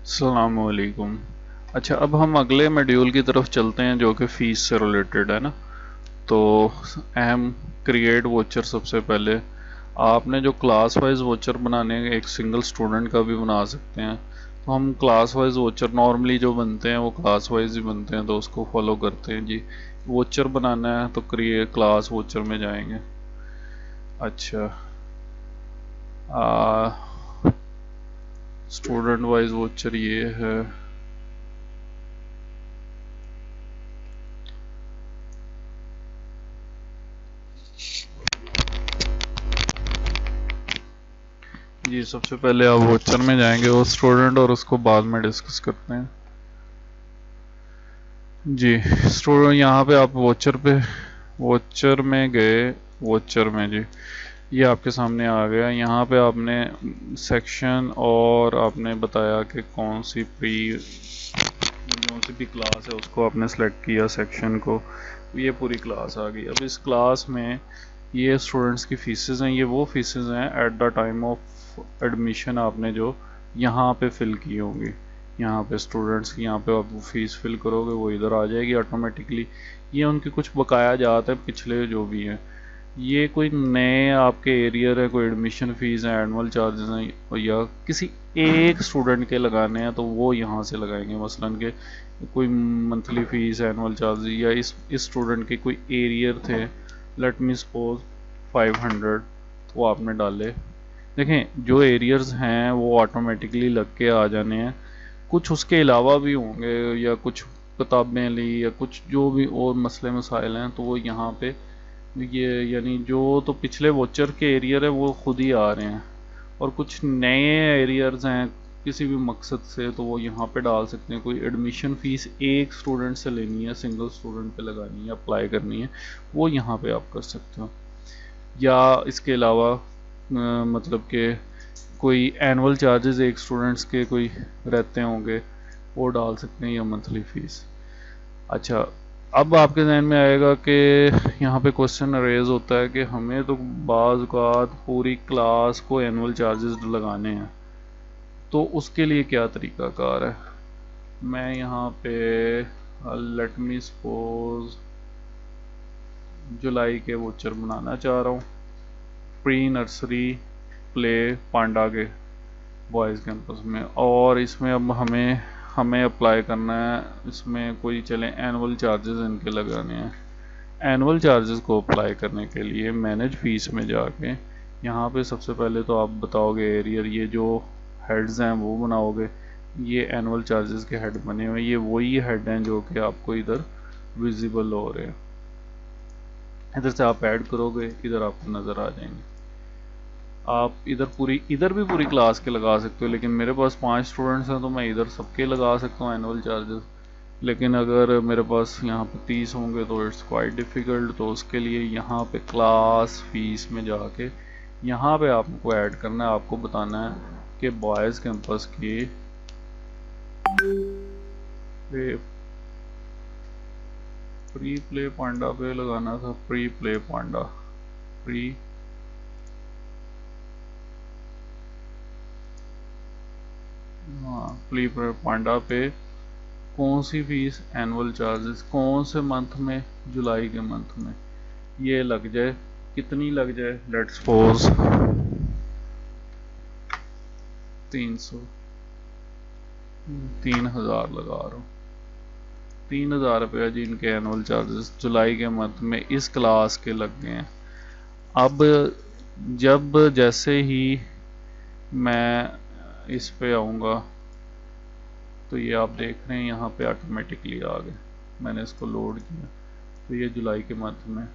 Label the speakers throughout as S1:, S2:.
S1: अस्सलामुअलैकुम। अच्छा, अब हम अगले मॉड्यूल की तरफ चलते हैं जो कि फ़ीस से रिलेटेड है ना। तो अहम क्रिएट वोचर। सबसे पहले आपने जो क्लास वाइज वोचर बनाने हैं, एक सिंगल स्टूडेंट का भी बना सकते हैं। तो हम क्लास वाइज वोचर नॉर्मली जो बनते हैं वो क्लास वाइज ही बनते हैं, तो उसको फॉलो करते हैं जी। वोचर बनाना है तो क्रिएट क्लास वोचर में जाएंगे। अच्छा, स्टूडेंट वाइज वोचर ये है। जी, सबसे पहले आप वोचर में जाएंगे वो स्टूडेंट, और उसको बाद में डिस्कस करते हैं। जी, स्टूडेंट यहाँ पे आप वोचर में गए। वोचर में जी, ये आपके सामने आ गया। यहाँ पे आपने सेक्शन और आपने बताया कि कौन सी भी क्लास है उसको आपने सेलेक्ट किया, सेक्शन को। ये पूरी क्लास आ गई। अब इस क्लास में ये स्टूडेंट्स की फीसेस हैं, ये वो फीसेस हैं at the time of admission आपने जो यहाँ पे फिल की होंगी। यहाँ पे स्टूडेंट्स की, यहाँ पे आप फीस फिल करोगे वो इधर आ जाएगी ऑटोमेटिकली। ये उनके कुछ बकाया जाते हैं पिछले जो भी हैं। ये कोई नए आपके एरियर है, कोई एडमिशन फ़ीस है, एनुअल चार्जेस हैं, या किसी एक स्टूडेंट के लगाने हैं तो वो यहाँ से लगाएंगे। मसलन के कोई मंथली फ़ीस, एनुअल चार्जेस, या इस स्टूडेंट के कोई एरियर थे, लेट मी सपोज 500, वो आपने डाले। देखें, जो एरियर्स हैं वो ऑटोमेटिकली लग के आ जाने हैं। कुछ उसके अलावा भी होंगे, या कुछ किताबें ली, या कुछ जो भी और मसले मसाइल हैं, तो वो यहाँ पे ये यानी जो तो पिछले वोचर के एरियर है वो खुद ही आ रहे हैं। और कुछ नए एरियर्स हैं किसी भी मकसद से, तो वो यहाँ पे डाल सकते हैं। कोई एडमिशन फ़ीस एक स्टूडेंट से लेनी है, सिंगल स्टूडेंट पे लगानी है, अप्लाई करनी है, वो यहाँ पे आप कर सकते हो। या इसके अलावा मतलब कि कोई एनुअल चार्जेस एक स्टूडेंट्स के कोई रहते होंगे, वो डाल सकते हैं, या मंथली फ़ीस। अच्छा, अब आपके जहन में आएगा कि यहाँ पे क्वेश्चन रेज होता है कि हमें तो बाज़ औक़ात पूरी क्लास को एनुअल चार्जेस लगाने हैं, तो उसके लिए क्या तरीक़ाकार है। मैं यहाँ पे लेट मी सपोज जुलाई के वोचर बनाना चाह रहा हूँ, प्री नर्सरी प्ले पांडा के बॉयज़ कैंपस में। और इसमें अब हमें हमें अप्लाई करना है, इसमें कोई चले एनुअल चार्जेस इनके लगाने हैं। एनुअल चार्जेस को अप्लाई करने के लिए मैनेज फीस में जाके यहाँ पे सबसे पहले तो आप बताओगे एरियर, ये जो हेड्स हैं वो बनाओगे। ये एनुअल चार्जेस के हेड बने हुए, ये वही हेड हैं जो कि आपको इधर विजिबल हो रहे हैं। इधर से आप ऐड करोगे, इधर आपको नज़र आ जाएंगे। आप इधर भी पूरी क्लास के लगा सकते हो, लेकिन मेरे पास 5 स्टूडेंट्स हैं तो मैं इधर सबके लगा सकता हूँ एनुअल चार्जेस। लेकिन अगर मेरे पास यहाँ पे 30 होंगे तो इट्स क्वाइट डिफ़िकल्ट। तो उसके लिए यहाँ पे क्लास फीस में जाके यहाँ पे आपको ऐड करना है। आपको बताना है कि बॉयज़ कैंपस की प्री प्ले पांडा पे लगाना था, प्री प्ले पांडा, प्री हाँ प्री प्ले पांडा पे कौन सी फीस, एनुअल चार्जेस कौन से मंथ में, जुलाई के मंथ में ये लग जाए। कितनी लग जाए, लेट्स सपोज 300, 3000 लगा रहा हूँ। 3000 रुपया जी इनके एनुअल चार्जेस जुलाई के मंथ में इस क्लास के लग गए हैं। अब जब जैसे ही मैं इस पे आऊँगा तो ये आप देख रहे हैं यहाँ पे ऑटोमेटिकली आ गए। मैंने इसको लोड किया तो ये जुलाई के मंथ में।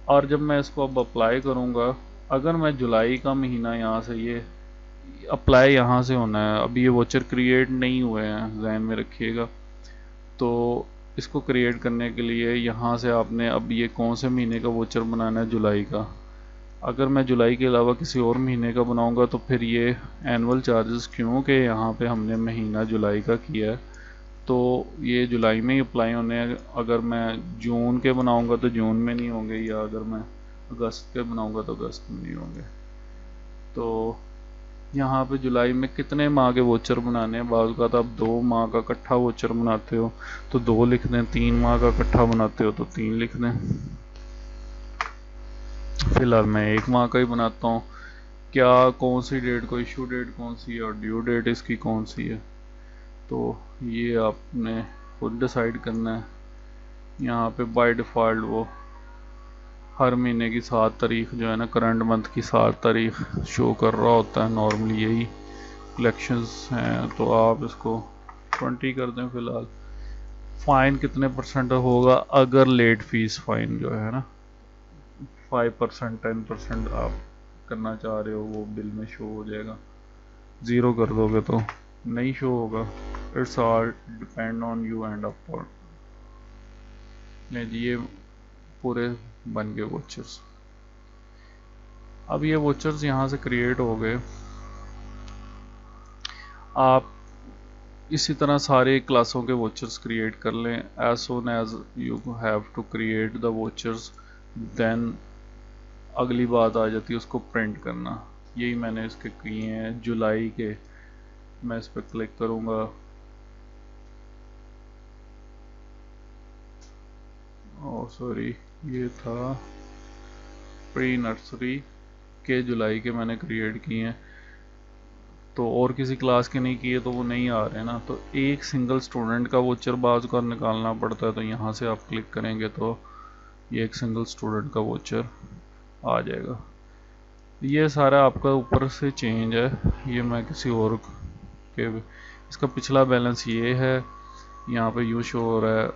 S1: और जब मैं इसको अब अप्लाई करूँगा, अगर मैं जुलाई का महीना यहाँ से, ये अप्लाई यहाँ से होना है, अभी ये वोचर क्रिएट नहीं हुए हैं, जहन में रखिएगा। तो इसको क्रिएट करने के लिए यहाँ से आपने अब ये कौन से महीने का वोचर बनाना है, जुलाई का। अगर मैं जुलाई के अलावा किसी और महीने का बनाऊँगा तो फिर ये एनुअल चार्जेस, क्योंकि यहाँ पे हमने महीना जुलाई का किया है तो ये जुलाई में ही अप्लाई होने हैं। अगर मैं जून के बनाऊंगा तो जून में नहीं होंगे, या अगर मैं अगस्त के बनाऊंगा तो अगस्त में नहीं होंगे। तो यहाँ पे जुलाई में कितने माह के वोचर बनाने हैं। बाज़ का तो आप 2 माह का इकट्ठा वोचर बनाते हो तो 2 लिख दें, 3 माह का इकट्ठा बनाते हो तो 3 लिख दें। फिलहाल मैं 1 माह का ही बनाता हूँ। क्या कौन सी डेट को, इशू डेट कौन सी है और ड्यू डेट इसकी कौन सी है, तो ये आपने खुद डिसाइड करना है। यहाँ पे बाय डिफ़ॉल्ट वो हर महीने की 7 तारीख जो है ना, करंट मंथ की 7 तारीख शो कर रहा होता है। नॉर्मली यही कलेक्शंस हैं, तो आप इसको 20 कर दें फिलहाल। फ़ाइन कितने परसेंट होगा अगर लेट फीस फ़ाइन जो है ना 5%, 10% आप करना चाह रहे हो, वो बिल में शो हो जाएगा। 0 कर दोगे तो नहीं शो होगा। It's all depend on you and upon. ये पूरे बन गए वोचर्स। अब ये वोचर्स यहाँ से क्रिएट हो गए। आप इसी तरह सारे क्लासों के वोचर्स क्रिएट कर लें। As soon as you have to create the vouchers, then अगली बात आ जाती है उसको प्रिंट करना। यही मैंने इसके किए हैं जुलाई के। मैं इस पर क्लिक करूँगा, ओह सॉरी, ये था प्री नर्सरी के जुलाई के मैंने क्रिएट किए हैं, तो और किसी क्लास के नहीं किए तो वो नहीं आ रहे ना। तो एक सिंगल स्टूडेंट का वोचर बाज़ का निकालना पड़ता है, तो यहाँ से आप क्लिक करेंगे तो ये एक सिंगल स्टूडेंट का वोचर आ जाएगा। ये सारा आपका ऊपर से चेंज है, ये मैं किसी और के, इसका पिछला बैलेंस ये है, यहाँ पे यू शो हो रहा है।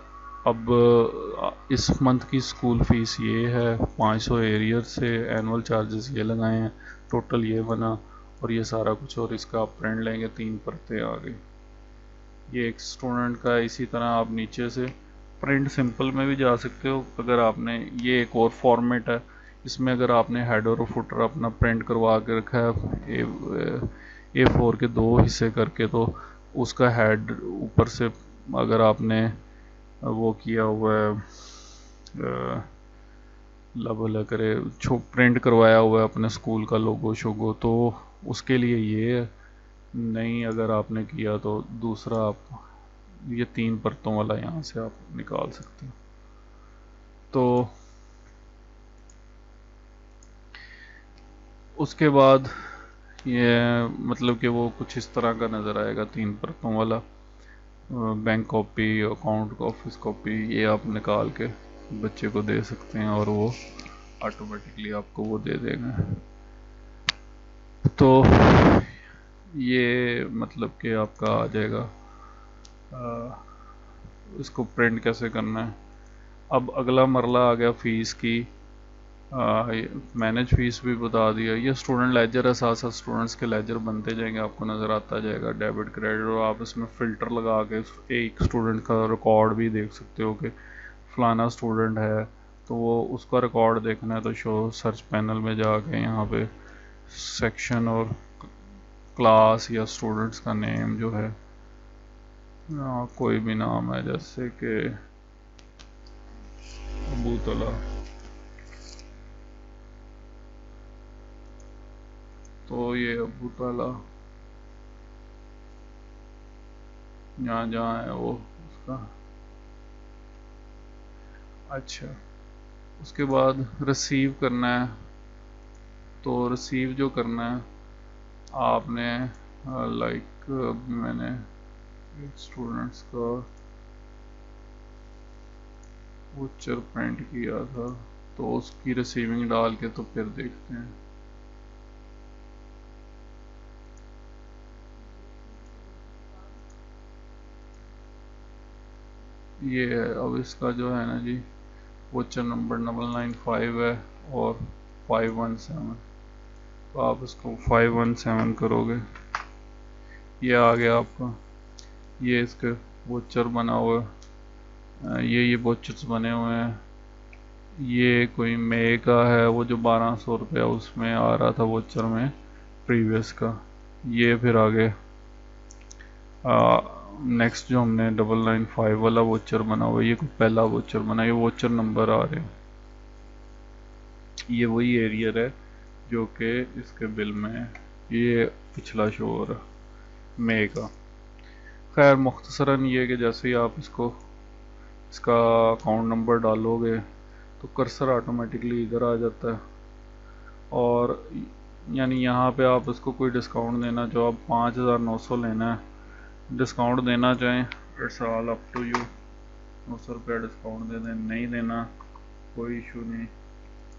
S1: अब इस मंथ की स्कूल फीस ये है 500 एरियर से, एनुअल चार्जेस ये लगाए हैं, टोटल ये बना, और ये सारा कुछ। और इसका आप प्रिंट लेंगे 3 परतें आ गई। ये एक स्टूडेंट का। इसी तरह आप नीचे से प्रिंट सिंपल में भी जा सकते हो अगर आपने, ये एक और फॉर्मेट है, इसमें अगर आपने हेडर और फुटर अपना प्रिंट करवा के रखा है A4 के 2 हिस्से करके, तो उसका हेड ऊपर से अगर आपने वो किया हुआ है, लब करे प्रिंट करवाया हुआ है अपने स्कूल का लोगो शोगो, तो उसके लिए ये नहीं। अगर आपने किया तो दूसरा आप ये 3 परतों वाला यहाँ से आप निकाल सकते हो। तो उसके बाद ये मतलब कि वो कुछ इस तरह का नज़र आएगा 3 परतों वाला। Bank copy, account office copy, ये आप निकाल के बच्चे को दे सकते हैं और वो ऑटोमेटिकली आपको वो दे देंगे। तो ये मतलब कि आपका आ जाएगा। इसको प्रिंट कैसे करना है। अब अगला मरला आ गया फ़ीस की। मैनेज फ़ीस भी बता दिया। ये स्टूडेंट लेजर है, साथ साथ स्टूडेंट्स के लेजर बनते जाएंगे, आपको नज़र आता जाएगा डेबिट क्रेडिट। और आप इसमें फ़िल्टर लगा के एक स्टूडेंट का रिकॉर्ड भी देख सकते हो कि फ़लाना स्टूडेंट है, तो वो उसका रिकॉर्ड देखना है तो शो सर्च पैनल में जाके यहाँ पे सेक्शन और क्लास या स्टूडेंट्स का नेम जो है, कोई भी नाम है, जैसे कि अबू तला, तो ये अबू तला यहाँ जहाँ है वो उसका। अच्छा, उसके बाद रिसीव करना है। तो रिसीव जो करना है आपने, लाइक मैंने स्टूडेंट्स का वोचर प्रिंट किया था, तो उसकी रिसीविंग डाल के तो फिर देखते हैं। ये है। अब इसका जो है ना जी, वोचर नंबर 995 है और 517, तो आप इसको 517 करोगे, ये आ गया आपका। ये इसके वोचर बना हुआ है, ये वोचर्स बने हुए हैं। ये कोई मई का है, वो जो 1200 रुपया उसमें आ रहा था वोचर में प्रीवियस का। ये फिर आगे नेक्स्ट जो हमने 995 वाला वोचर बना हुआ है, ये कोई पहला वोचर बना, ये वोचर नंबर आ रहे हैं। ये वही एरियर है जो कि इसके बिल में है। ये पिछला शो हो रहा मई का। खैर मुख्तसरन ये कि जैसे ही आप इसका अकाउंट नंबर डालोगे तो कर्सर ऑटोमेटिकली इधर आ जाता है, और यानी यहाँ पे आप इसको कोई डिस्काउंट देना, जो आप 5,900 लेना है डिस्काउंट देना चाहें, it's all up to you. 900 रुपया डिस्काउंट दे दें, नहीं देना कोई इशू नहीं।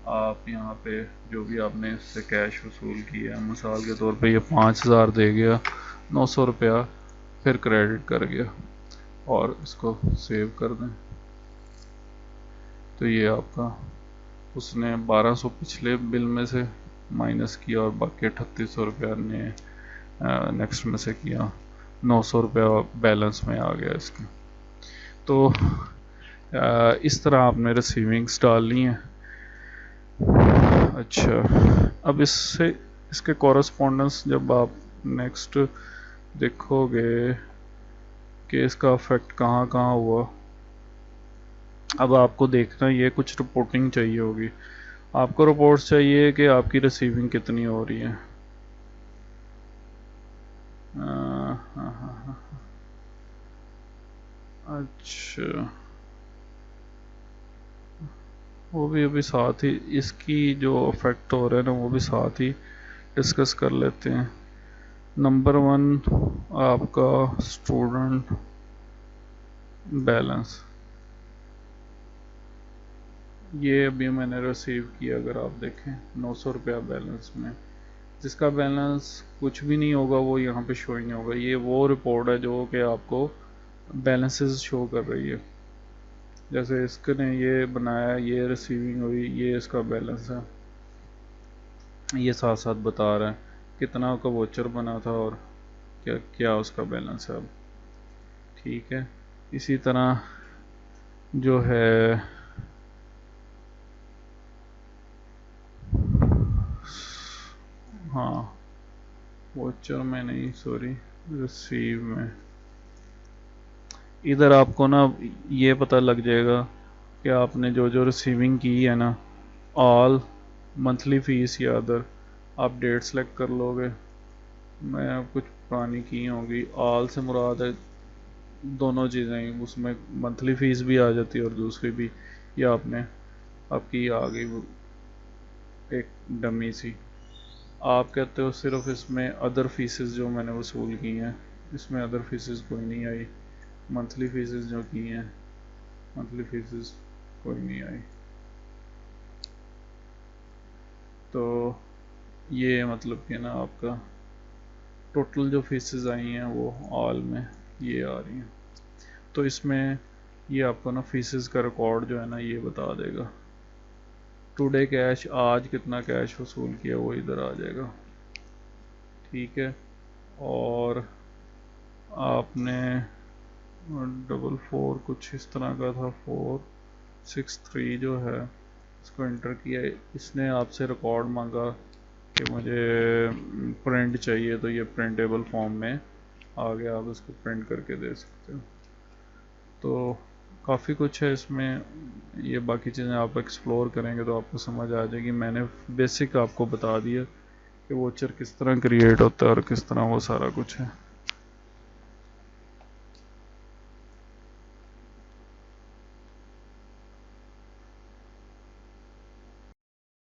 S1: आप यहाँ पे जो भी आपने इससे कैश वसूल किया है, मिसाल के तौर पे ये 5,000 दे गया, 900 रुपया फिर क्रेडिट कर गया, और इसको सेव कर दें तो ये आपका उसने 1200 पिछले बिल में से माइनस किया और बाकी 3800 रुपया ने नेक्स्ट में से किया, 900 रुपया बैलेंस में आ गया इसके। तो इस तरह आपने रिसीविंग्स डालनी है। अच्छा, अब इसके कॉरस्पॉन्डेंस जब आप नेक्स्ट देखोगे कि इसका इफेक्ट कहाँ कहाँ हुआ, अब आपको देखना ये कुछ रिपोर्टिंग चाहिए होगी। आपको रिपोर्ट्स चाहिए कि आपकी रिसीविंग कितनी हो रही है। अच्छा, वो भी अभी साथ ही इसकी जो इफेक्ट हो रहा है ना वो भी साथ ही डिस्कस कर लेते हैं। नंबर 1 आपका स्टूडेंट बैलेंस, ये अभी मैंने रिसीव किया, अगर आप देखें 900 रुपया बैलेंस में, जिसका बैलेंस कुछ भी नहीं होगा वो यहाँ पे शो ही नहीं होगा। ये वो रिपोर्ट है जो कि आपको बैलेंसेस शो कर रही है। जैसे इसने ये बनाया, ये रिसीविंग हुई, ये इसका बैलेंस है, ये साथ साथ बता रहा है कितना का वोचर बना था और क्या क्या उसका बैलेंस है अब। ठीक है, इसी तरह जो है हाँ वोचर में नहीं, सॉरी रिसीव में, इधर आपको ना ये पता लग जाएगा कि आपने जो जो रिसीविंग की है ना, ऑल, मंथली फीस या अदर, आप डेट सेलेक्ट कर लोगे। मैं कुछ पुरानी की होगी, ऑल से मुराद है दोनों चीज़ें, उसमें मंथली फीस भी आ जाती है और दूसरी भी, ये आपने आपकी आ गई एक डमी सी। आप कहते हो सिर्फ इसमें अदर फीसेस जो मैंने वसूल की हैं, इसमें अदर फीसेस कोई नहीं आई, मंथली फीसेस जो की हैं मंथली फीसेस कोई नहीं आई। तो ये मतलब कि ना आपका टोटल जो फीसेस आई हैं वो ऑल में ये आ रही हैं। तो इसमें ये आपको ना फीसेस का रिकॉर्ड जो है ना ये बता देगा। टुडे कैश, आज कितना कैश वसूल किया वो इधर आ जाएगा। ठीक है, और आपने 444 कुछ इस तरह का था, 463 जो है इसको एंटर किया, इसने आपसे रिकॉर्ड मांगा कि मुझे प्रिंट चाहिए, तो ये प्रिंटेबल फॉर्म में आ गया, आप इसको प्रिंट करके दे सकते हो। तो काफ़ी कुछ है इसमें, ये बाकी चीज़ें आप एक्सप्लोर करेंगे तो आपको समझ आ जाएगी। मैंने बेसिक आपको बता दिया कि वोचर किस तरह क्रिएट होता है और किस तरह वो सारा कुछ है।